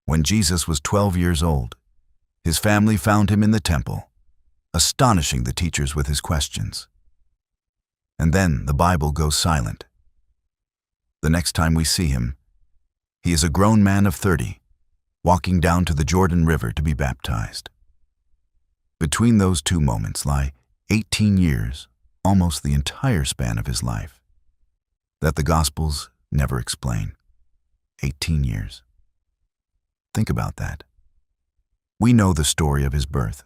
When Jesus was 12 years old, his family found him in the temple, astonishing the teachers with his questions. And then the Bible goes silent. The next time we see him, he is a grown man of 30, walking down to the Jordan River to be baptized. Between those two moments lie 18 years, almost the entire span of his life, that the Gospels never explain. 18 years. Think about that. We know the story of his birth.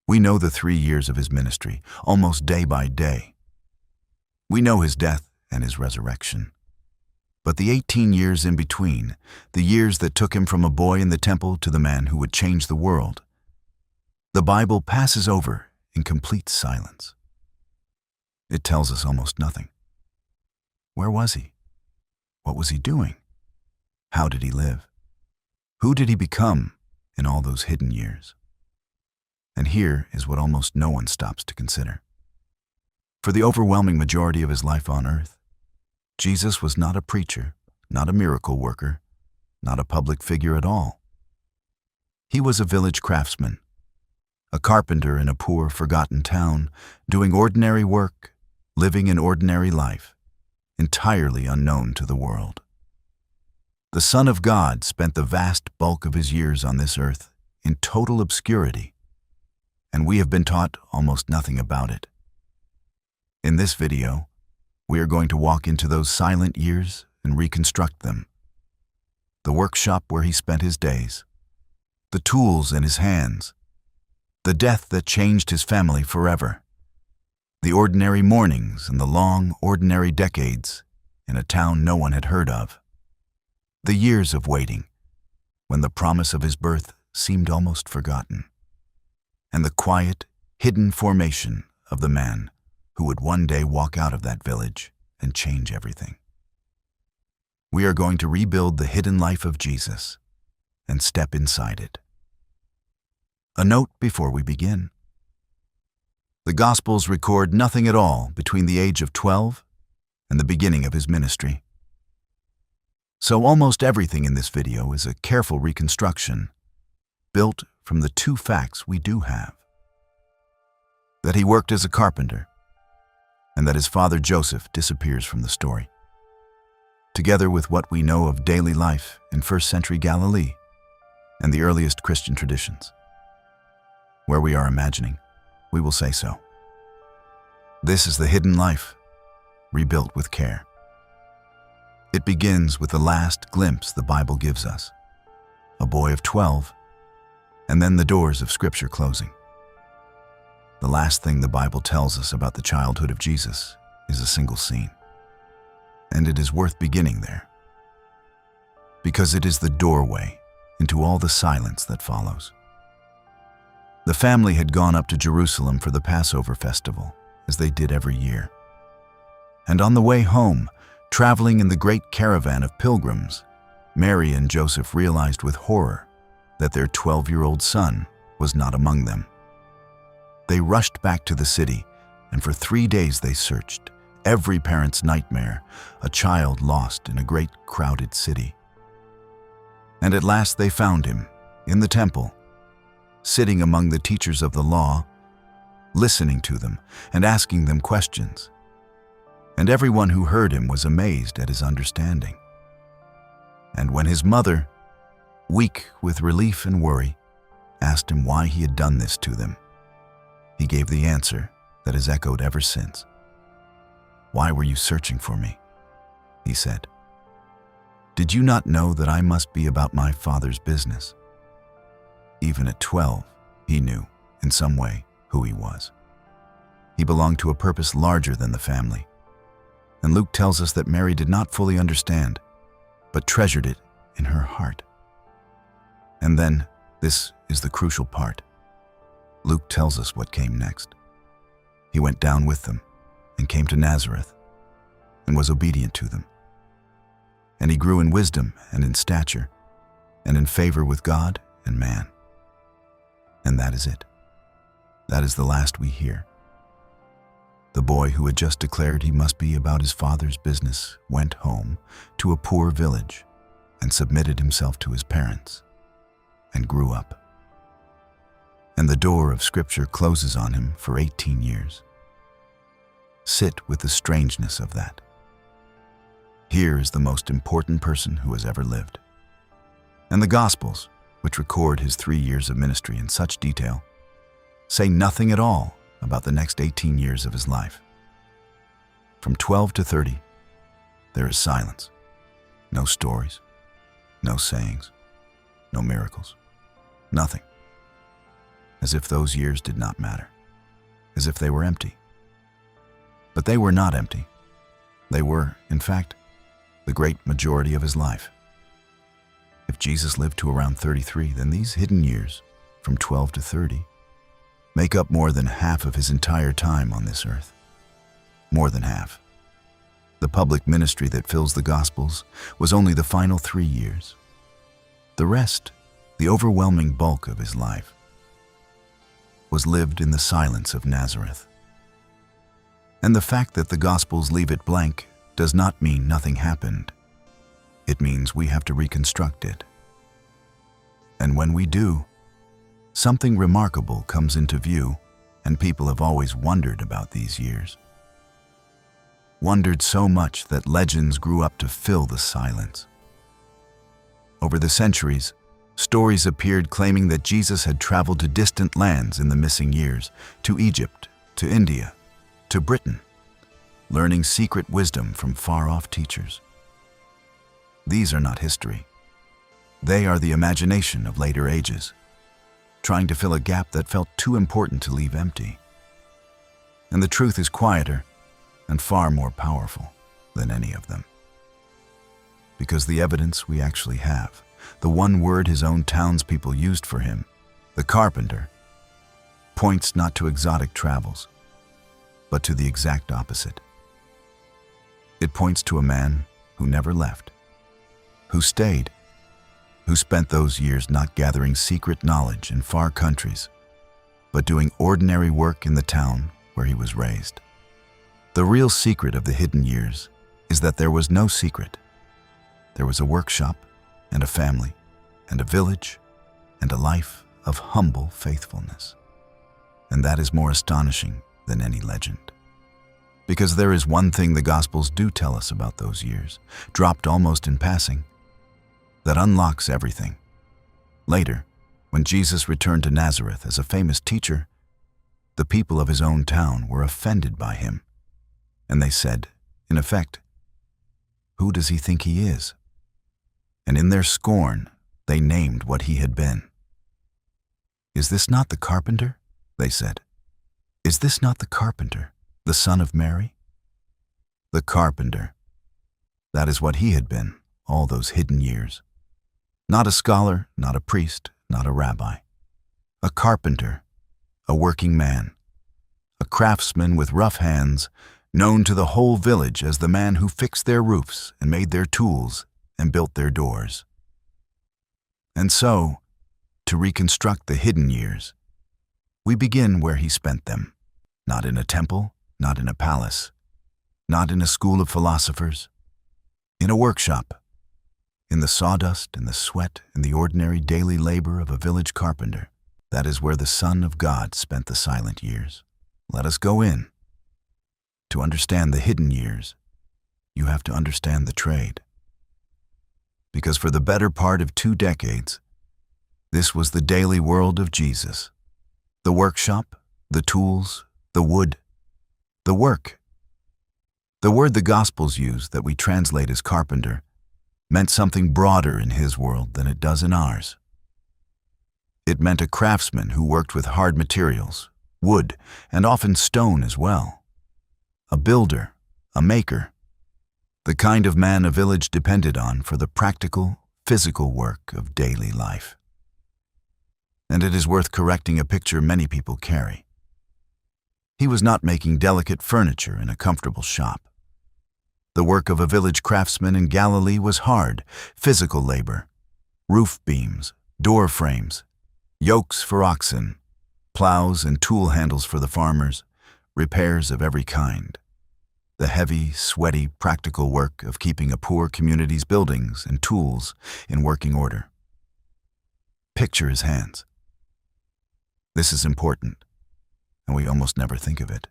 We know the 3 years of his ministry, almost day by day. We know his death and his resurrection. But the 18 years in between, the years that took him from a boy in the temple to the man who would change the world, the Bible passes over in complete silence. It tells us almost nothing. Where was he? What was he doing? How did he live? Who did he become in all those hidden years? And here is what almost no one stops to consider. For the overwhelming majority of his life on earth, Jesus was not a preacher, not a miracle worker, not a public figure at all. He was a village craftsman, a carpenter in a poor, forgotten town, doing ordinary work, living an ordinary life, entirely unknown to the world. The Son of God spent the vast bulk of his years on this earth in total obscurity, and we have been taught almost nothing about it. In this video, we are going to walk into those silent years and reconstruct them. The workshop where he spent his days, the tools in his hands, the death that changed his family forever, the ordinary mornings and the long, ordinary decades in a town no one had heard of, the years of waiting when the promise of his birth seemed almost forgotten, and the quiet, hidden formation of the man who would one day walk out of that village and change everything. We are going to rebuild the hidden life of Jesus and step inside it. A note before we begin. The Gospels record nothing at all between the age of 12 and the beginning of his ministry. So almost everything in this video is a careful reconstruction, built from the two facts we do have: that he worked as a carpenter, and that his father Joseph disappears from the story, together with what we know of daily life in first-century Galilee and the earliest Christian traditions. Where we are imagining, we will say so. This is the hidden life, rebuilt with care. It begins with the last glimpse the Bible gives us, a boy of 12, and then the doors of Scripture closing. The last thing the Bible tells us about the childhood of Jesus is a single scene. And it is worth beginning there, because it is the doorway into all the silence that follows. The family had gone up to Jerusalem for the Passover festival, as they did every year. And on the way home, traveling in the great caravan of pilgrims, Mary and Joseph realized with horror that their 12-year-old son was not among them. They rushed back to the city, and for 3 days they searched, every parent's nightmare, a child lost in a great crowded city. And at last they found him, in the temple, sitting among the teachers of the law, listening to them and asking them questions. And everyone who heard him was amazed at his understanding. And when his mother, weak with relief and worry, asked him why he had done this to them, he gave the answer that has echoed ever since. "Why were you searching for me?" he said. "Did you not know that I must be about my Father's business?" Even at 12, he knew, in some way, who he was. He belonged to a purpose larger than the family. And Luke tells us that Mary did not fully understand, but treasured it in her heart. And then, this is the crucial part. Luke tells us what came next. He went down with them and came to Nazareth and was obedient to them. And he grew in wisdom and in stature and in favor with God and man. And that is it. That is the last we hear. The boy who had just declared he must be about his father's business went home to a poor village and submitted himself to his parents and grew up. And the door of Scripture closes on him for 18 years. Sit with the strangeness of that. Here is the most important person who has ever lived. And the Gospels, which record his 3 years of ministry in such detail, say nothing at all about the next 18 years of his life. From 12 to 30, there is silence. No stories, no sayings, no miracles, nothing. As if those years did not matter, as if they were empty. But they were not empty. They were, in fact, the great majority of his life. If Jesus lived to around 33, then these hidden years, from 12 to 30, make up more than half of his entire time on this earth. More than half. The public ministry that fills the Gospels was only the final 3 years. The rest, the overwhelming bulk of his life, was lived in the silence of Nazareth. And the fact that the Gospels leave it blank does not mean nothing happened. It means we have to reconstruct it. And when we do, something remarkable comes into view, and people have always wondered about these years. Wondered so much that legends grew up to fill the silence. Over the centuries, stories appeared claiming that Jesus had traveled to distant lands in the missing years, to Egypt, to India, to Britain, learning secret wisdom from far-off teachers. These are not history. They are the imagination of later ages, trying to fill a gap that felt too important to leave empty. And the truth is quieter and far more powerful than any of them. Because the evidence we actually have, the one word his own townspeople used for him, the carpenter, points not to exotic travels, but to the exact opposite. It points to a man who never left, who stayed, who spent those years not gathering secret knowledge in far countries, but doing ordinary work in the town where he was raised. The real secret of the hidden years is that there was no secret. There was a workshop and a family and a village and a life of humble faithfulness. And that is more astonishing than any legend. Because there is one thing the Gospels do tell us about those years, dropped almost in passing, that unlocks everything. Later, when Jesus returned to Nazareth as a famous teacher, the people of his own town were offended by him. And they said, in effect, "Who does he think he is?" And in their scorn, they named what he had been. "Is this not the carpenter?" they said. "Is this not the carpenter, the son of Mary?" The carpenter. That is what he had been all those hidden years. Not a scholar, not a priest, not a rabbi. A carpenter, a working man, a craftsman with rough hands, known to the whole village as the man who fixed their roofs and made their tools and built their doors. And so, to reconstruct the hidden years, we begin where he spent them, not in a temple, not in a palace, not in a school of philosophers, in a workshop, in the sawdust and the sweat and the ordinary daily labor of a village carpenter. That is where the Son of God spent the silent years. Let us go in. To understand the hidden years, you have to understand the trade. Because for the better part of 2 decades, this was the daily world of Jesus. The workshop, the tools, the wood, the work. The word the Gospels use that we translate as carpenter meant something broader in his world than it does in ours. It meant a craftsman who worked with hard materials, wood, and often stone as well. A builder, a maker, the kind of man a village depended on for the practical, physical work of daily life. And it is worth correcting a picture many people carry. He was not making delicate furniture in a comfortable shop. The work of a village craftsman in Galilee was hard, physical labor, roof beams, door frames, yokes for oxen, plows and tool handles for the farmers, repairs of every kind. The heavy, sweaty, practical work of keeping a poor community's buildings and tools in working order. Picture his hands. This is important, and we almost never think of it.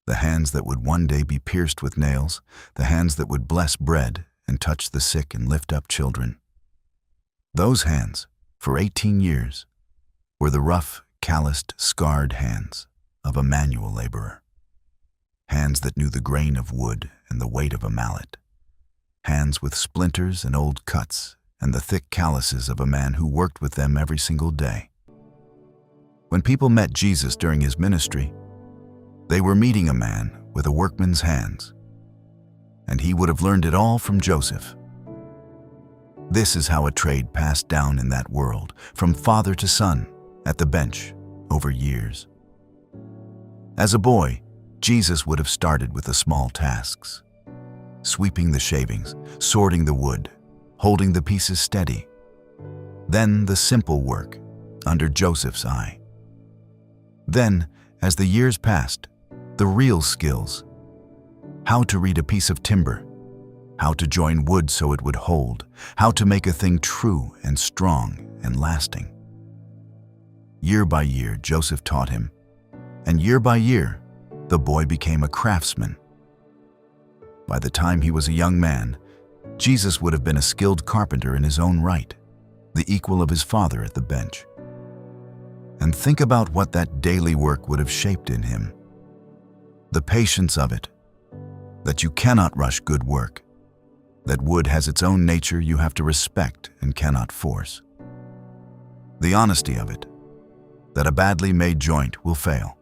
The hands that would one day be pierced with nails, the hands that would bless bread and touch the sick and lift up children. Those hands, for 18 years, were the rough, calloused, scarred hands of a manual laborer. Hands that knew the grain of wood and the weight of a mallet. Hands with splinters and old cuts and the thick calluses of a man who worked with them every single day. When people met Jesus during his ministry, they were meeting a man with a workman's hands, and he would have learned it all from Joseph. This is how a trade passed down in that world, from father to son, at the bench, over years. As a boy, Jesus would have started with the small tasks, sweeping the shavings, sorting the wood, holding the pieces steady. Then the simple work, under Joseph's eye. Then, as the years passed, the real skills. How to read a piece of timber, how to join wood so it would hold, how to make a thing true and strong and lasting. Year by year, Joseph taught him, and year by year, the boy became a craftsman. By the time he was a young man, Jesus would have been a skilled carpenter in his own right, the equal of his father at the bench. And think about what that daily work would have shaped in him. The patience of it, that you cannot rush good work, that wood has its own nature you have to respect and cannot force. The honesty of it, that a badly made joint will fail,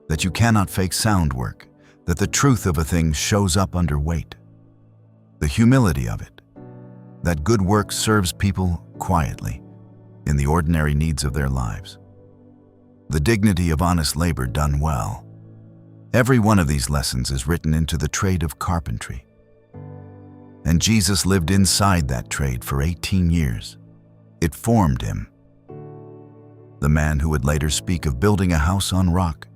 that you cannot fake sound work, that the truth of a thing shows up under weight. The humility of it, that good work serves people quietly in the ordinary needs of their lives. The dignity of honest labor done well. Every one of these lessons is written into the trade of carpentry. And Jesus lived inside that trade for 18 years. It formed him. The man who would later speak of building a house on rock,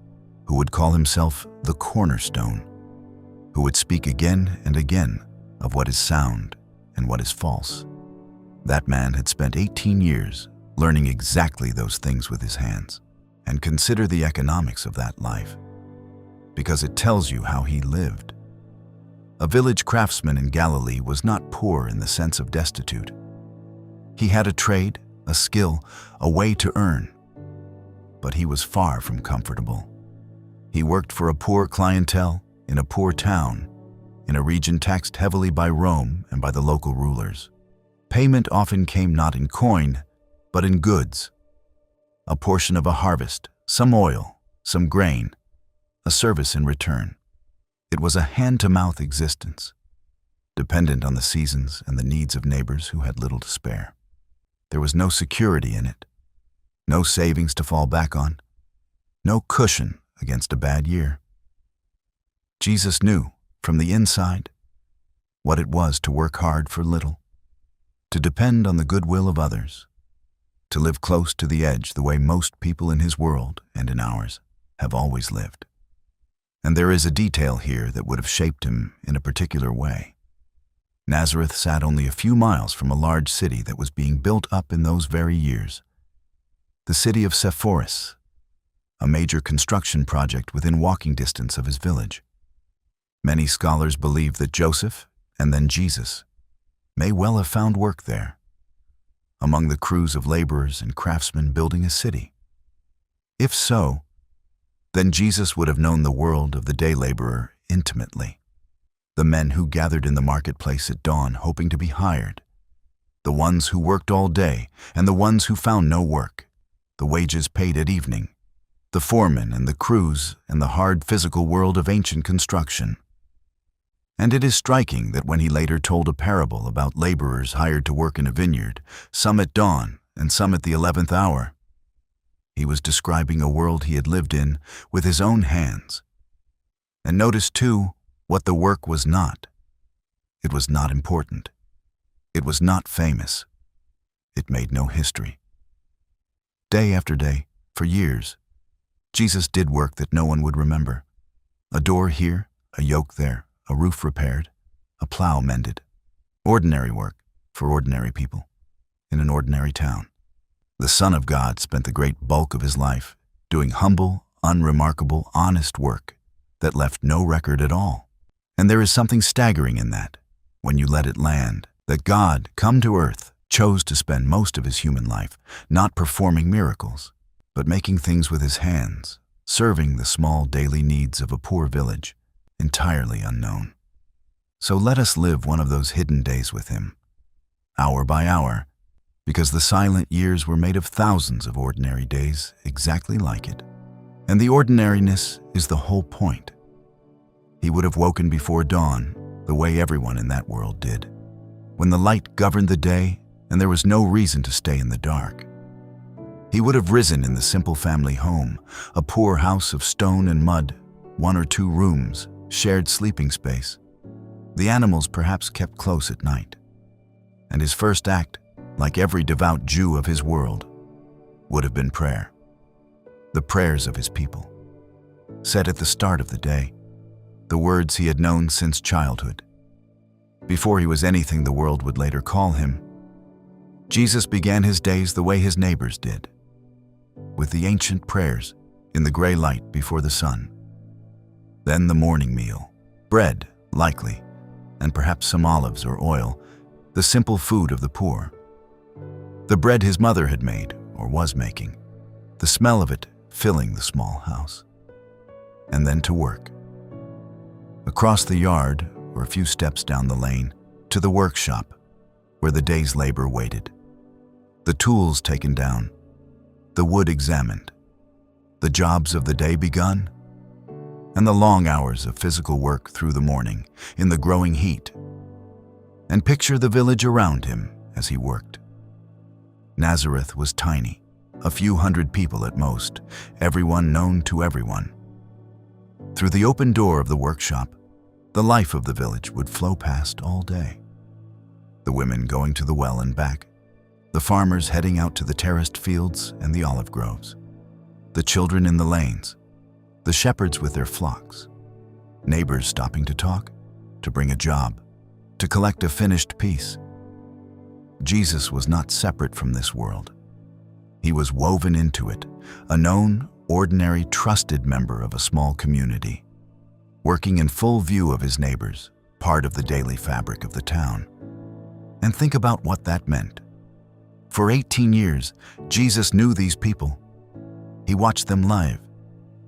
who would call himself the cornerstone, who would speak again and again of what is sound and what is false. That man had spent 18 years learning exactly those things with his hands. And consider the economics of that life, because it tells you how he lived. A village craftsman in Galilee was not poor in the sense of destitute. He had a trade, a skill, a way to earn, but he was far from comfortable. He worked for a poor clientele in a poor town, in a region taxed heavily by Rome and by the local rulers. Payment often came not in coin, but in goods. A portion of a harvest, some oil, some grain, a service in return. It was a hand-to-mouth existence, dependent on the seasons and the needs of neighbors who had little to spare. There was no security in it, no savings to fall back on, no cushion against a bad year. Jesus knew, from the inside, what it was to work hard for little, to depend on the goodwill of others, to live close to the edge the way most people in his world and in ours have always lived. And there is a detail here that would have shaped him in a particular way. Nazareth sat only a few miles from a large city that was being built up in those very years. The city of Sepphoris, a major construction project within walking distance of his village. Many scholars believe that Joseph, and then Jesus, may well have found work there, among the crews of laborers and craftsmen building a city. If so, then Jesus would have known the world of the day laborer intimately. The men who gathered in the marketplace at dawn hoping to be hired, the ones who worked all day and the ones who found no work, the wages paid at evening, the foremen and the crews and the hard physical world of ancient construction. And it is striking that when he later told a parable about laborers hired to work in a vineyard, some at dawn and some at the 11th hour, he was describing a world he had lived in with his own hands. And notice, too, what the work was not. It was not important. It was not famous. It made no history. Day after day, for years, Jesus did work that no one would remember. A door here, a yoke there, a roof repaired, a plow mended. Ordinary work for ordinary people in an ordinary town. The Son of God spent the great bulk of his life doing humble, unremarkable, honest work that left no record at all. And there is something staggering in that, when you let it land, that God, come to earth, chose to spend most of his human life not performing miracles, but making things with his hands, serving the small daily needs of a poor village, entirely unknown. So let us live one of those hidden days with him, hour by hour, because the silent years were made of thousands of ordinary days exactly like it. And the ordinariness is the whole point. He would have woken before dawn, the way everyone in that world did, when the light governed the day and there was no reason to stay in the dark. He would have risen in the simple family home, a poor house of stone and mud, 1 or 2 rooms, shared sleeping space. The animals perhaps kept close at night. And his first act, like every devout Jew of his world, would have been prayer. The prayers of his people, said at the start of the day, the words he had known since childhood. Before he was anything the world would later call him, Jesus began his days the way his neighbors did, with the ancient prayers in the gray light before the sun. Then the morning meal, bread, likely, and perhaps some olives or oil, the simple food of the poor. The bread his mother had made, or was making, the smell of it filling the small house. And then to work. Across the yard, or a few steps down the lane, to the workshop, where the day's labor waited. The tools taken down, the wood examined, the jobs of the day begun, and the long hours of physical work through the morning, in the growing heat. And picture the village around him as he worked. Nazareth was tiny, a few hundred people at most, everyone known to everyone. Through the open door of the workshop, the life of the village would flow past all day. The women going to the well and back, the farmers heading out to the terraced fields and the olive groves, the children in the lanes, the shepherds with their flocks, neighbors stopping to talk, to bring a job, to collect a finished piece. Jesus was not separate from this world. He was woven into it, a known, ordinary, trusted member of a small community, working in full view of his neighbors, part of the daily fabric of the town. And think about what that meant. For 18 years, Jesus knew these people. He watched them live.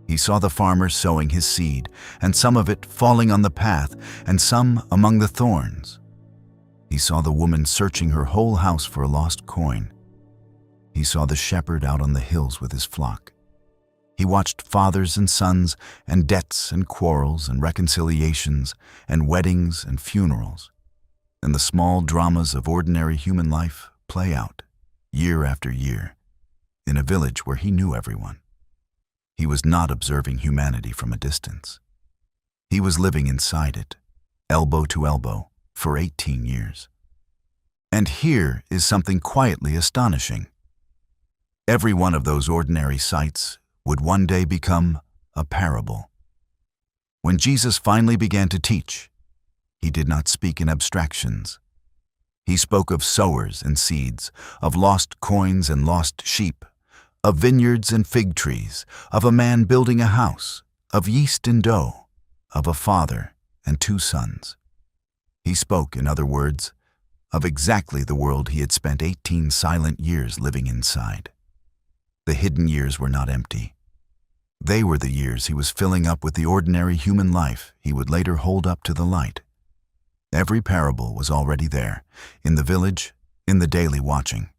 He saw the farmer sowing his seed, and some of it falling on the path, and some among the thorns. He saw the woman searching her whole house for a lost coin. He saw the shepherd out on the hills with his flock. He watched fathers and sons, and debts and quarrels and reconciliations, and weddings and funerals, and the small dramas of ordinary human life play out, year after year, in a village where he knew everyone. He was not observing humanity from a distance. He was living inside it, elbow to elbow, for 18 years. And here is something quietly astonishing. Every one of those ordinary sights would one day become a parable. When Jesus finally began to teach, he did not speak in abstractions. He spoke of sowers and seeds, of lost coins and lost sheep, of vineyards and fig trees, of a man building a house, of yeast and dough, of a father and 2 sons. He spoke, in other words, of exactly the world he had spent 18 silent years living inside. The hidden years were not empty. They were the years he was filling up with the ordinary human life he would later hold up to the light. Every parable was already there, in the village, in the daily watching.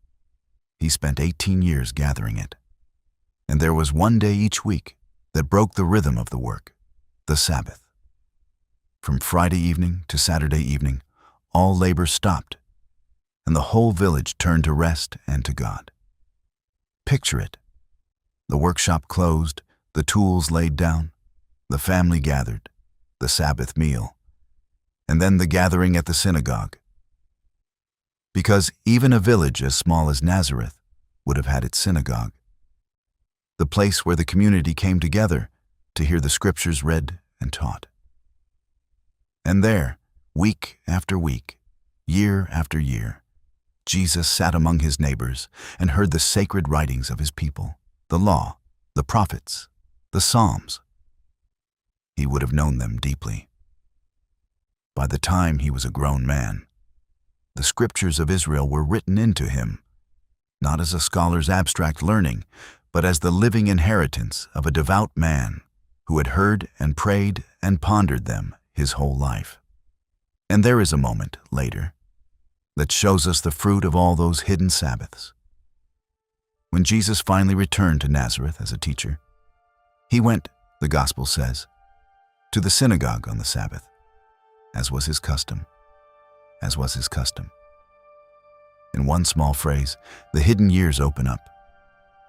He spent 18 years gathering it. And there was one day each week that broke the rhythm of the work, the Sabbath. From Friday evening to Saturday evening, all labor stopped, and the whole village turned to rest and to God. Picture it. The workshop closed, the tools laid down, the family gathered, the Sabbath meal, and then the gathering at the synagogue. Because even a village as small as Nazareth would have had its synagogue, the place where the community came together to hear the scriptures read and taught. And there, week after week, year after year, Jesus sat among his neighbors and heard the sacred writings of his people, the law, the prophets, the Psalms. He would have known them deeply. By the time he was a grown man, the scriptures of Israel were written into him, not as a scholar's abstract learning, but as the living inheritance of a devout man who had heard and prayed and pondered them his whole life. And there is a moment later that shows us the fruit of all those hidden Sabbaths. When Jesus finally returned to Nazareth as a teacher, he went, the Gospel says, to the synagogue on the Sabbath, as was his custom. In one small phrase, the hidden years open up.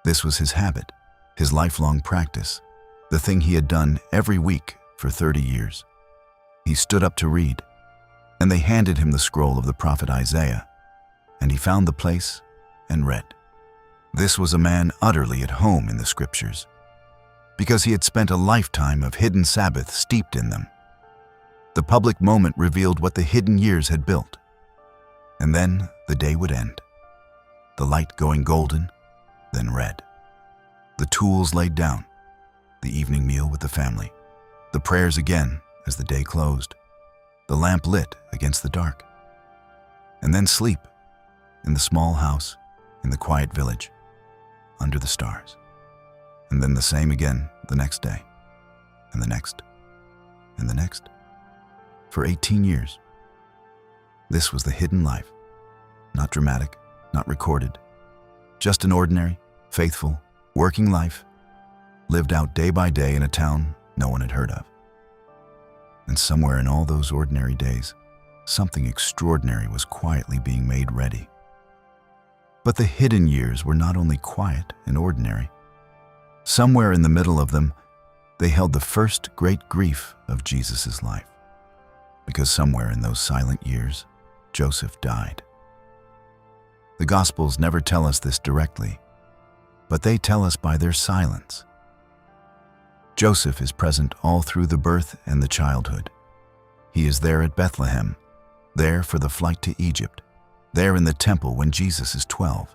This was his habit, his lifelong practice, the thing he had done every week for 30 years. He stood up to read, and they handed him the scroll of the prophet Isaiah, and he found the place and read. This was a man utterly at home in the scriptures, because he had spent a lifetime of hidden Sabbath steeped in them. The public moment revealed what the hidden years had built. And then the day would end, the light going golden, then red. The tools laid down, the evening meal with the family, the prayers again as the day closed, the lamp lit against the dark. And then sleep in the small house, in the quiet village, under the stars. And then the same again the next day, and the next, and the next. For 18 years. This was the hidden life, not dramatic, not recorded, just an ordinary, faithful, working life, lived out day by day in a town no one had heard of. And somewhere in all those ordinary days, something extraordinary was quietly being made ready. But the hidden years were not only quiet and ordinary. Somewhere in the middle of them, they held the first great grief of Jesus' life. Because somewhere in those silent years, Joseph died. The Gospels never tell us this directly, but they tell us by their silence. Joseph is present all through the birth and the childhood. He is there at Bethlehem, there for the flight to Egypt, there in the temple when Jesus is 12.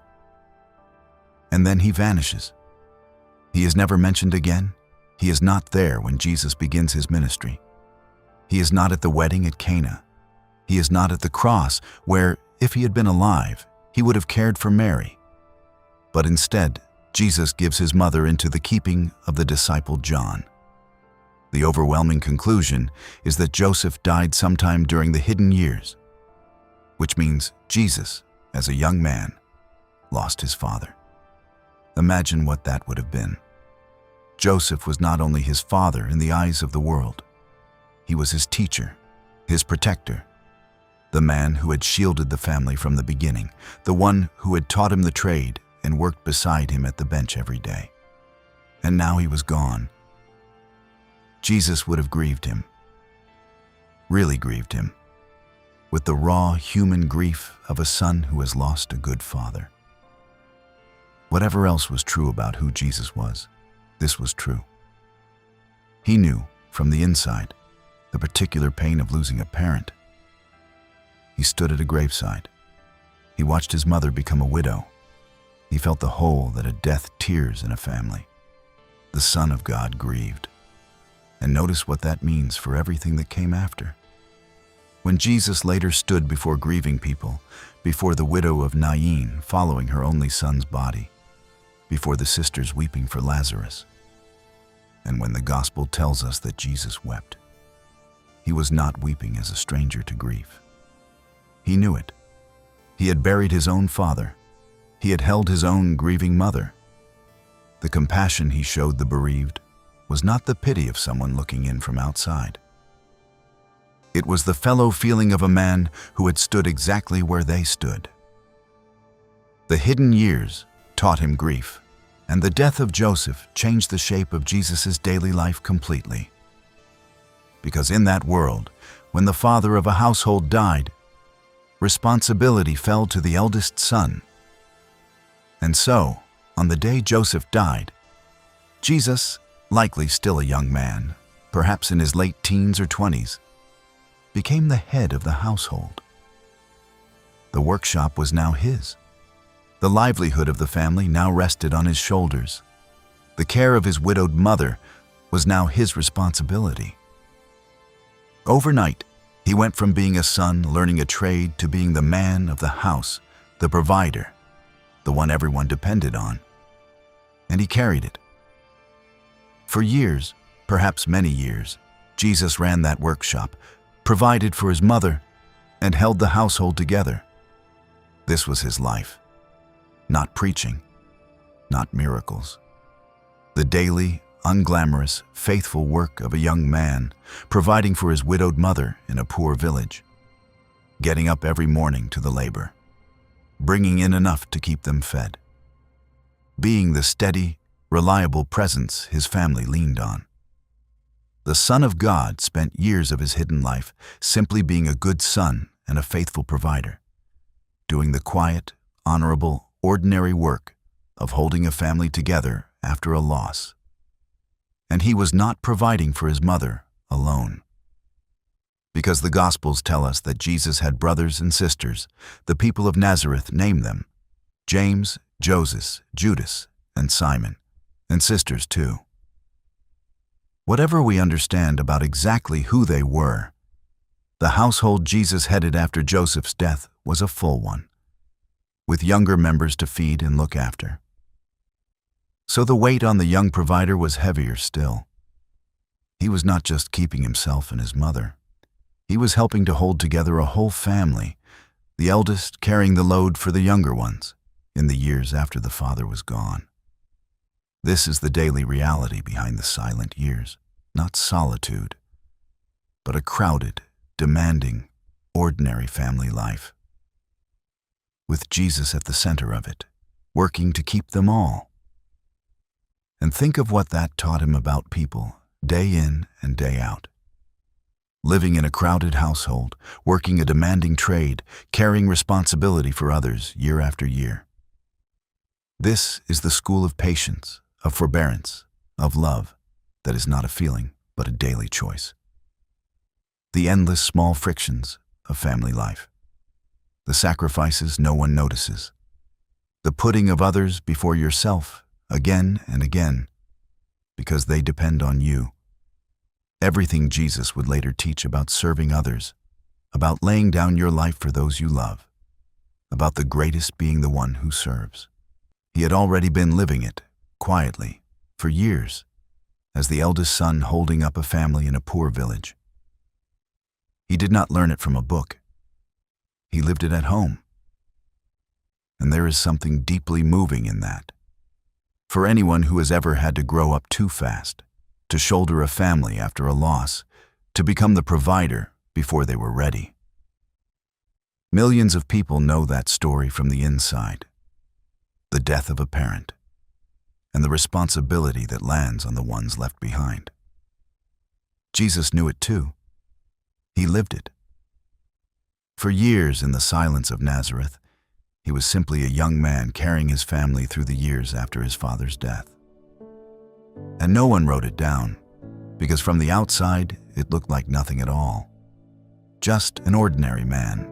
And then he vanishes. He is never mentioned again. He is not there when Jesus begins his ministry. He is not at the wedding at Cana. He is not at the cross where, if he had been alive, he would have cared for Mary. But instead, Jesus gives his mother into the keeping of the disciple John. The overwhelming conclusion is that Joseph died sometime during the hidden years, which means Jesus, as a young man, lost his father. Imagine what that would have been. Joseph was not only his father in the eyes of the world, he was his teacher, his protector, the man who had shielded the family from the beginning, the one who had taught him the trade and worked beside him at the bench every day. And now he was gone. Jesus would have grieved him, really grieved him, with the raw human grief of a son who has lost a good father. Whatever else was true about who Jesus was, this was true. He knew, from the inside, the particular pain of losing a parent. He stood at a graveside. He watched his mother become a widow. He felt the hole that a death tears in a family. The Son of God grieved. And notice what that means for everything that came after. When Jesus later stood before grieving people, before the widow of Nain following her only son's body, before the sisters weeping for Lazarus, and when the Gospel tells us that Jesus wept, he was not weeping as a stranger to grief. He knew it. He had buried his own father. He had held his own grieving mother. The compassion he showed the bereaved was not the pity of someone looking in from outside. It was the fellow feeling of a man who had stood exactly where they stood. The hidden years taught him grief, and the death of Joseph changed the shape of Jesus' daily life completely. Because in that world, when the father of a household died, responsibility fell to the eldest son. And so, on the day Joseph died, Jesus, likely still a young man, perhaps in his late teens or 20s, became the head of the household. The workshop was now his. The livelihood of the family now rested on his shoulders. The care of his widowed mother was now his responsibility. Overnight, he went from being a son learning a trade to being the man of the house, the provider, the one everyone depended on. And he carried it. For years, perhaps many years, Jesus ran that workshop, provided for his mother, and held the household together. This was his life. Not preaching, not miracles. The daily, unglamorous, faithful work of a young man, providing for his widowed mother in a poor village, getting up every morning to the labor, bringing in enough to keep them fed, being the steady, reliable presence his family leaned on. The Son of God spent years of his hidden life simply being a good son and a faithful provider, doing the quiet, honorable, ordinary work of holding a family together after a loss. And he was not providing for his mother alone. Because the Gospels tell us that Jesus had brothers and sisters, the people of Nazareth named them James, Joseph, Judas, and Simon, and sisters too. Whatever we understand about exactly who they were, the household Jesus headed after Joseph's death was a full one, with younger members to feed and look after. So the weight on the young provider was heavier still. He was not just keeping himself and his mother. He was helping to hold together a whole family, the eldest carrying the load for the younger ones in the years after the father was gone. This is the daily reality behind the silent years, not solitude, but a crowded, demanding, ordinary family life, with Jesus at the center of it, working to keep them all. And think of what that taught him about people, day in and day out. Living in a crowded household, working a demanding trade, carrying responsibility for others year after year. This is the school of patience, of forbearance, of love, that is not a feeling, but a daily choice. The endless small frictions of family life. The sacrifices no one notices. The putting of others before yourself again and again, because they depend on you. Everything Jesus would later teach about serving others, about laying down your life for those you love, about the greatest being the one who serves. He had already been living it, quietly, for years, as the eldest son holding up a family in a poor village. He did not learn it from a book. He lived it at home. And there is something deeply moving in that. For anyone who has ever had to grow up too fast, to shoulder a family after a loss, to become the provider before they were ready. Millions of people know that story from the inside. The death of a parent, and the responsibility that lands on the ones left behind. Jesus knew it too. He lived it. For years in the silence of Nazareth, he was simply a young man carrying his family through the years after his father's death. And no one wrote it down, because from the outside, it looked like nothing at all. Just an ordinary man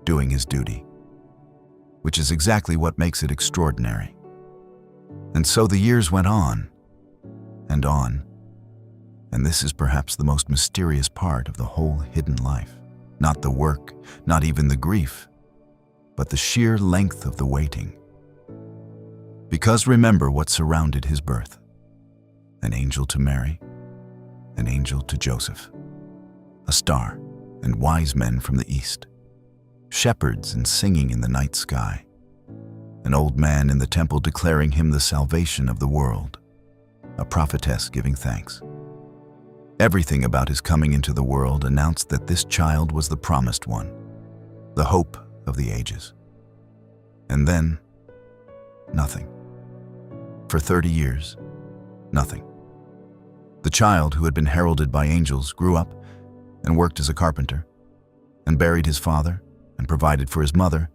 doing his duty, which is exactly what makes it extraordinary. And so the years went on, and this is perhaps the most mysterious part of the whole hidden life. Not the work, not even the grief, but the sheer length of the waiting. Because remember what surrounded his birth. An angel to Mary, an angel to Joseph, a star and wise men from the east, shepherds and singing in the night sky, an old man in the temple declaring him the salvation of the world, a prophetess giving thanks. Everything about his coming into the world announced that this child was the promised one, the hope of the ages. And then, nothing. For 30 years, nothing. The child who had been heralded by angels grew up and worked as a carpenter, and buried his father and provided for his mother,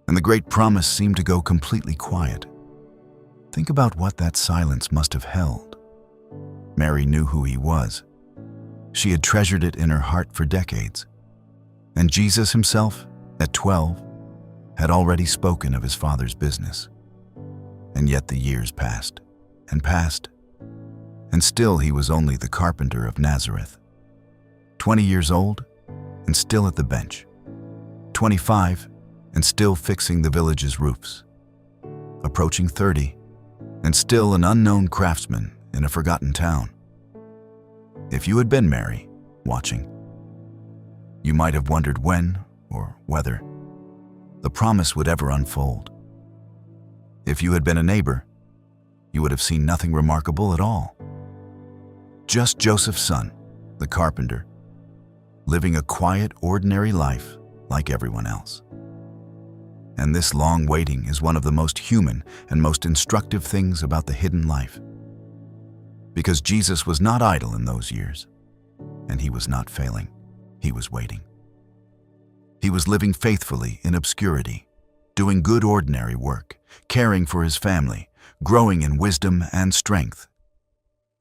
and the great promise seemed to go completely quiet. Think about what that silence must have held. Mary knew who he was. She had treasured it in her heart for decades. And Jesus himself, at 12, had already spoken of his Father's business. And yet the years passed and passed, and still he was only the carpenter of Nazareth. 20 years old, and still at the bench. 25, and still fixing the village's roofs. Approaching 30, and still an unknown craftsman in a forgotten town. If you had been Mary, watching, you might have wondered when, or whether, the promise would ever unfold. If you had been a neighbor, you would have seen nothing remarkable at all. Just Joseph's son, the carpenter, living a quiet, ordinary life like everyone else. And this long waiting is one of the most human and most instructive things about the hidden life. Because Jesus was not idle in those years, and he was not failing. He was waiting. He was living faithfully in obscurity, doing good ordinary work, caring for his family, growing in wisdom and strength,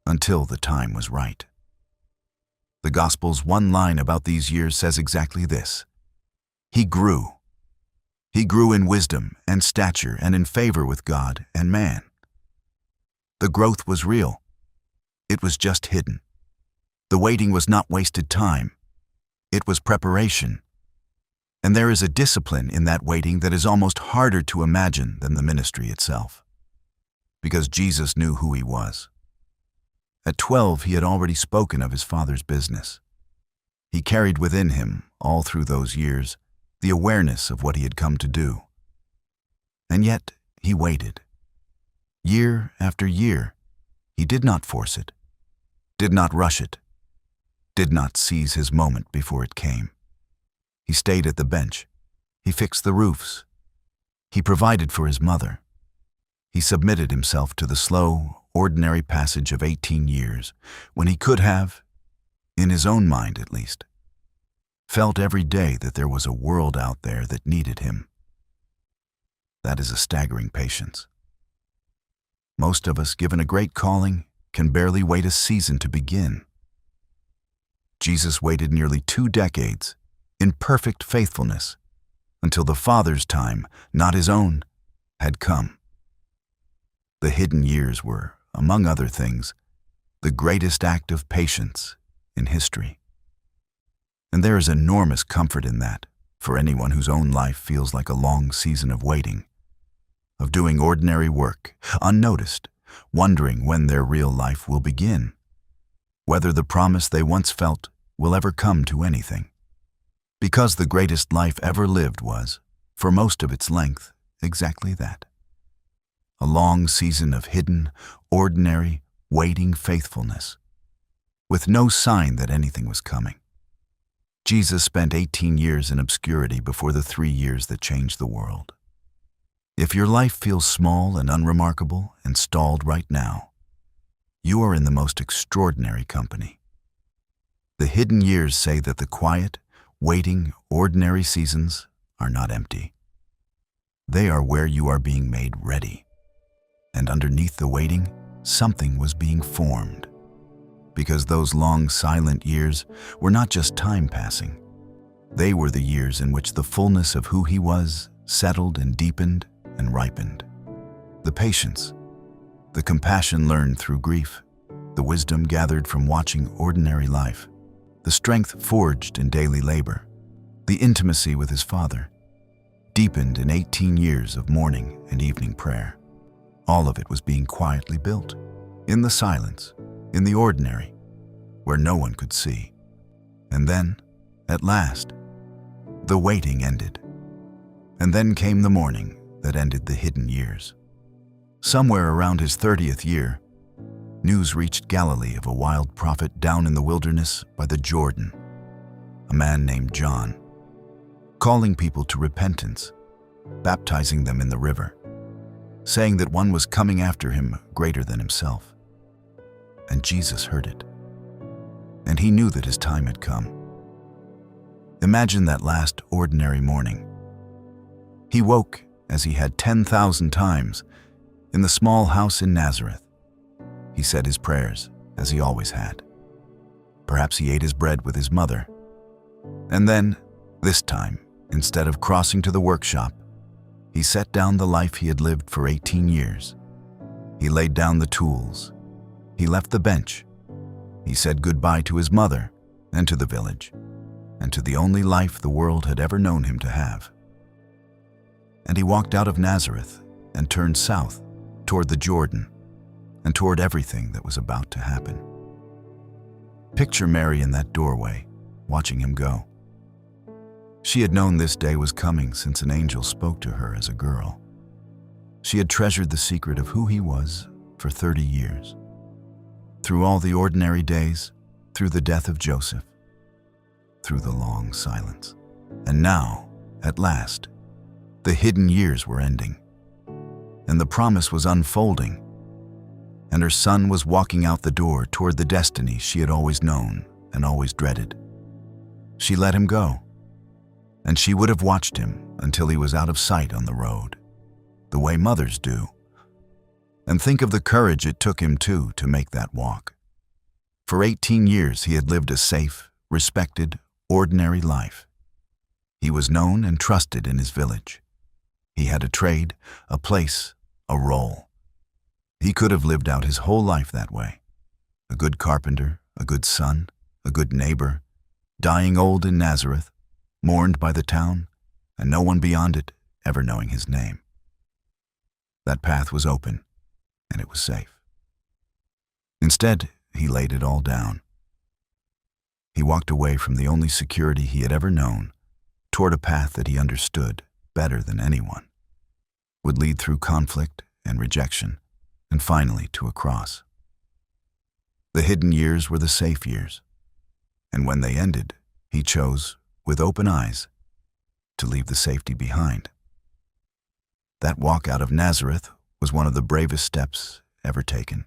until the time was right. The Gospel's one line about these years says exactly this. He grew. He grew in wisdom and stature and in favor with God and man. The growth was real. It was just hidden. The waiting was not wasted time. It was preparation. And there is a discipline in that waiting that is almost harder to imagine than the ministry itself. Because Jesus knew who he was. At 12, he had already spoken of his Father's business. He carried within him, all through those years, the awareness of what he had come to do. And yet, he waited. Year after year, he did not force it, did not rush it, did not seize his moment before it came. He stayed at the bench. He fixed the roofs. He provided for his mother. He submitted himself to the slow, ordinary passage of 18 years, when he could have, in his own mind at least, felt every day that there was a world out there that needed him. That is a staggering patience. Most of us, given a great calling, can barely wait a season to begin. Jesus waited nearly 2 decades in perfect faithfulness until the Father's time, not his own, had come. The hidden years were, among other things, the greatest act of patience in history. And there is enormous comfort in that for anyone whose own life feels like a long season of waiting, of doing ordinary work, unnoticed, wondering when their real life will begin, whether the promise they once felt will ever come to anything. Because the greatest life ever lived was, for most of its length, exactly that. A long season of hidden, ordinary, waiting faithfulness, with no sign that anything was coming. Jesus spent 18 years in obscurity before the 3 years that changed the world. If your life feels small and unremarkable and stalled right now, you are in the most extraordinary company. The hidden years say that the quiet, waiting, ordinary seasons are not empty. They are where you are being made ready. And underneath the waiting, something was being formed. Because those long, silent years were not just time passing. They were the years in which the fullness of who he was settled and deepened and ripened. The patience, the compassion learned through grief, the wisdom gathered from watching ordinary life, the strength forged in daily labor, the intimacy with his Father, deepened in 18 years of morning and evening prayer. All of it was being quietly built, in the silence, in the ordinary, where no one could see. And then, at last, the waiting ended. And then came the morning that ended the hidden years. Somewhere around his 30th year, news reached Galilee of a wild prophet down in the wilderness by the Jordan, a man named John, calling people to repentance, baptizing them in the river, saying that one was coming after him greater than himself. And Jesus heard it. And he knew that his time had come. Imagine that last ordinary morning. He woke, as he had 10,000 times, in the small house in Nazareth. He said his prayers, as he always had. Perhaps he ate his bread with his mother. And then, this time, instead of crossing to the workshop, He set down the life he had lived for 18 years. He laid down the tools. He left the bench. He said goodbye to his mother and to the village, and to the only life the world had ever known him to have. And he walked out of Nazareth and turned south toward the Jordan and toward everything that was about to happen. Picture Mary in that doorway, watching him go. She had known this day was coming since an angel spoke to her as a girl. She had treasured the secret of who he was for 30 years. Through all the ordinary days, through the death of Joseph, through the long silence. And now, at last, the hidden years were ending, and the promise was unfolding, and her son was walking out the door toward the destiny she had always known and always dreaded. She let him go, and she would have watched him until he was out of sight on the road, the way mothers do. And think of the courage it took him, too, to make that walk. For 18 years he had lived a safe, respected, ordinary life. He was known and trusted in his village. He had a trade, a place, a role. He could have lived out his whole life that way. A good carpenter, a good son, a good neighbor, dying old in Nazareth, mourned by the town, and no one beyond it ever knowing his name. That path was open, and it was safe. Instead, he laid it all down. He walked away from the only security he had ever known toward a path that he understood better than anyone, would lead through conflict and rejection, and finally to a cross. The hidden years were the safe years, and when they ended, he chose, with open eyes, to leave the safety behind. That walk out of Nazareth was one of the bravest steps ever taken.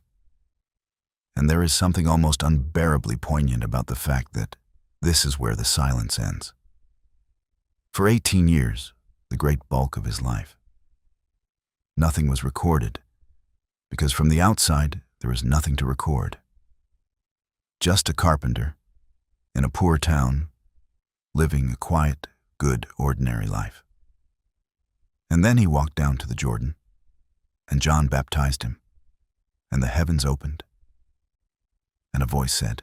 And there is something almost unbearably poignant about the fact that this is where the silence ends. For 18 years, the great bulk of his life, nothing was recorded, because from the outside there was nothing to record. Just a carpenter in a poor town, living a quiet, good, ordinary life. And then he walked down to the Jordan, and John baptized him, and the heavens opened, and a voice said,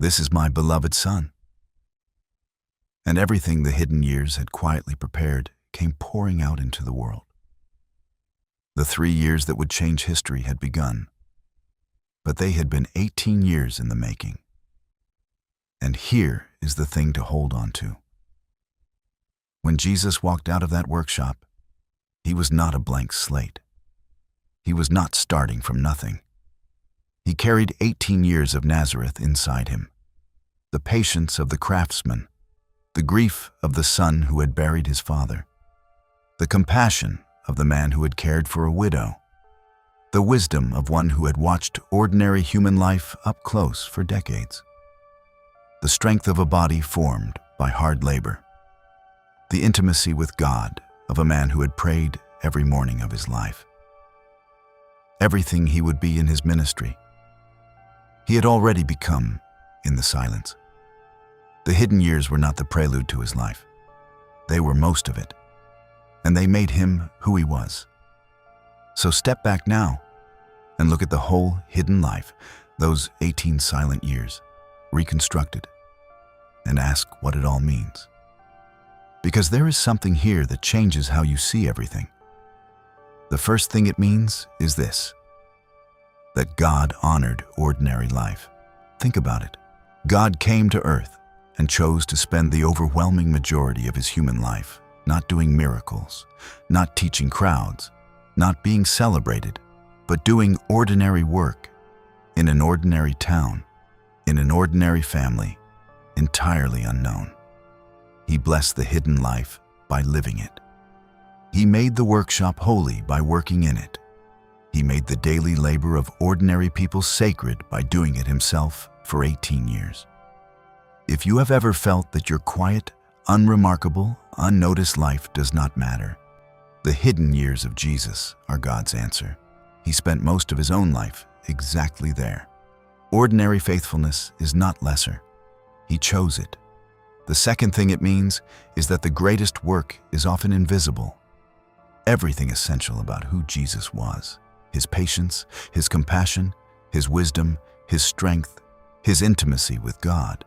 "This is my beloved Son." And everything the hidden years had quietly prepared came pouring out into the world. The 3 years that would change history had begun, but they had been 18 years in the making. And here is the thing to hold on to. When Jesus walked out of that workshop, he was not a blank slate. He was not starting from nothing. He carried 18 years of Nazareth inside him, the patience of the craftsman, the grief of the son who had buried his father, the compassion of the man who had cared for a widow, the wisdom of one who had watched ordinary human life up close for decades, the strength of a body formed by hard labor, the intimacy with God of a man who had prayed every morning of his life. Everything he would be in his ministry, he had already become in the silence. The hidden years were not the prelude to his life. They were most of it, and they made him who he was. So step back now and look at the whole hidden life, those 18 silent years, reconstructed, and ask what it all means. Because there is something here that changes how you see everything. The first thing it means is this: that God honored ordinary life. Think about it. God came to earth and chose to spend the overwhelming majority of his human life not doing miracles, not teaching crowds, not being celebrated, but doing ordinary work in an ordinary town, in an ordinary family, entirely unknown. He blessed the hidden life by living it. He made the workshop holy by working in it. He made the daily labor of ordinary people sacred by doing it himself for 18 years. If you have ever felt that your quiet, unremarkable, unnoticed life does not matter, the hidden years of Jesus are God's answer. He spent most of his own life exactly there. Ordinary faithfulness is not lesser. He chose it. The second thing it means is that the greatest work is often invisible. everything essential about who Jesus was. His patience, his compassion, his wisdom, his strength, his intimacy with God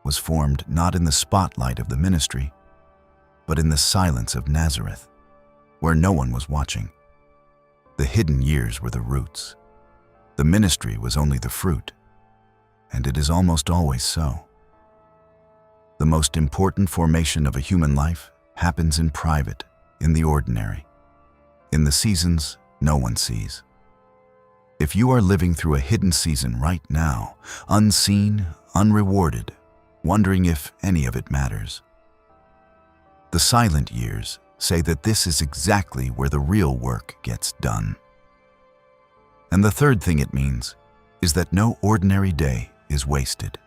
was formed not in the spotlight of the ministry, but in the silence of Nazareth, where no one was watching. The hidden years were the roots. The ministry was only the fruit, and it is almost always so. The most important formation of a human life happens in private, in the ordinary, in the seasons no one sees. If you are living through a hidden season right now, unseen, unrewarded, wondering if any of it matters, the silent years say that this is exactly where the real work gets done. And the third thing it means is that no ordinary day is wasted.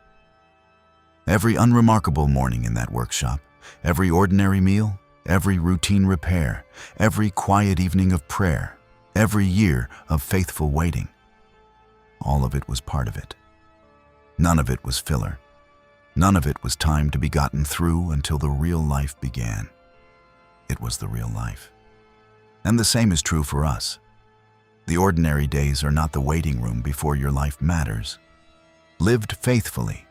Every unremarkable morning in that workshop, every ordinary meal, every routine repair, every quiet evening of prayer, every year of faithful waiting, all of it was part of it. None of it was filler. None of it was time to be gotten through until the real life began. It was the real life. And the same is true for us. The ordinary days are not the waiting room before your life matters. Lived faithfully,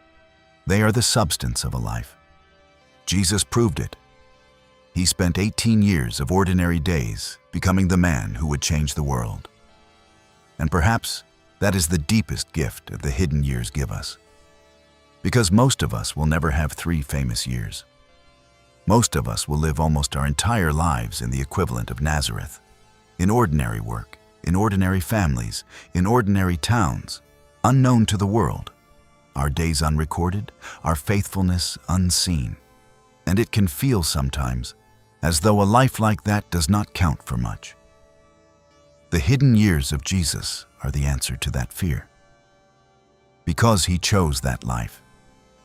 they are the substance of a life. Jesus proved it. He spent 18 years of ordinary days becoming the man who would change the world. And perhaps that is the deepest gift that the hidden years give us. Because most of us will never have 3 famous years. Most of us will live almost our entire lives in the equivalent of Nazareth, in ordinary work, in ordinary families, in ordinary towns, unknown to the world, our days unrecorded, our faithfulness unseen. And it can feel sometimes as though a life like that does not count for much. The hidden years of Jesus are the answer to that fear. Because he chose that life,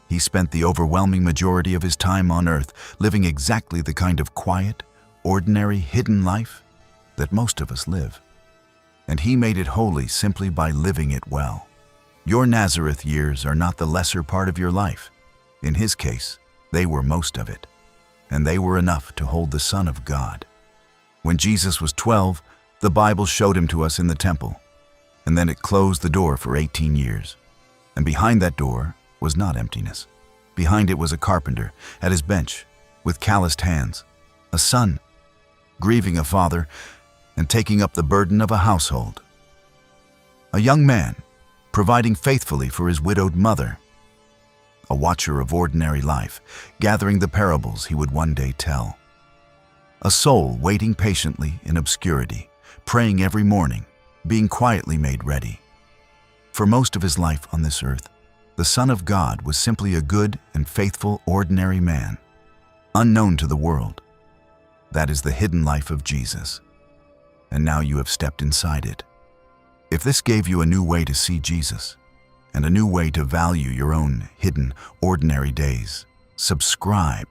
he spent the overwhelming majority of his time on earth living exactly the kind of quiet, ordinary, hidden life that most of us live. And he made it holy simply by living it well. Your Nazareth years are not the lesser part of your life. In his case, they were most of it, and they were enough to hold the Son of God. When Jesus was 12, the Bible showed him to us in the temple, and then it closed the door for 18 years. And behind that door was not emptiness. Behind it was a carpenter at his bench with calloused hands, a son, grieving a father and taking up the burden of a household, a young man providing faithfully for his widowed mother, a watcher of ordinary life, gathering the parables he would one day tell, a soul waiting patiently in obscurity, praying every morning, being quietly made ready. For most of his life on this earth, the Son of God was simply a good and faithful ordinary man, unknown to the world. That is the hidden life of Jesus. And now you have stepped inside it. If this gave you a new way to see Jesus, and a new way to value your own hidden, ordinary days, subscribe,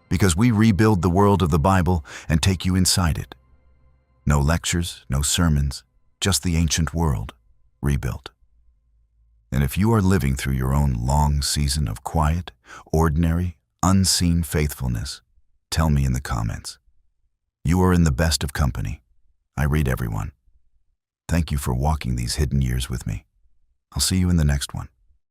because we rebuild the world of the Bible and take you inside it. No lectures, no sermons, just the ancient world, rebuilt. And if you are living through your own long season of quiet, ordinary, unseen faithfulness, tell me in the comments. You are in the best of company. I read everyone. Thank you for walking these hidden years with me. I'll see you in the next one.